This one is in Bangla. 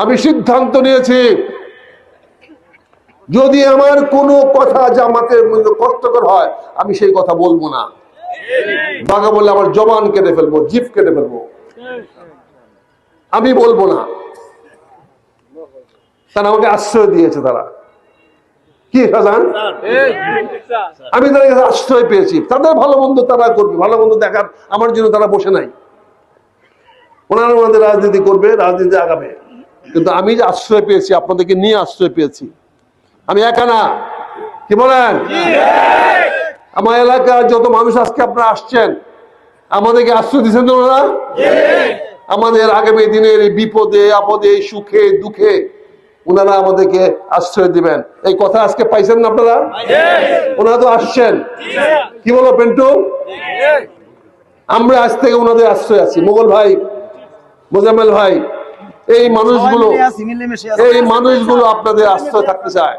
আমি সিদ্ধান্ত নিয়েছি, যদি আমার কোনো কথা জামাতের মধ্যে কষ্টকর হয় আমি সেই কথা বলবো না। বাঘা বললে আমার জবান কেটে ফেলবো, জিভ কেটে ফেলবো, আমি বলবো না। তারা আমাকে আশ্রয় দিয়েছে, তারা কি শাহজাহান, আমি তাদের কাছে আশ্রয় পেয়েছি। তাদের ভালো মন্দ তারা করবে, ভালো মন্দ দেখার আমার জন্য তারা বসে নাই। ওনারা ওনাদের রাজনীতি করবে, রাজনীতি আগাবে, কিন্তু আমি যে আশ্রয় পেয়েছি, আপনাদেরকে নিয়ে আশ্রয় পেয়েছি। আমি একা না, কি বলেন? আমার এলাকার যত মানুষ আজকে আপনারা আসছেন, আমাদেরকে আশ্রয় দিচ্ছেন তো ওনারা। আমাদের আগামী দিনের এই বিপদে আপদে সুখে দুঃখে ওনারা আমাদেরকে আশ্রয় দিবেন, এই কথা আজকে পাইছেন না আপনারা? ওনারা তো আসছেন, কি বলো পেন্টু? আমরা আজ থেকে ওনাদের আশ্রয় আছি। মোগল ভাই, মোজাম্মেল ভাই, এই মানুষগুলো আপনাদের আশ্রয় থাকতে চায়।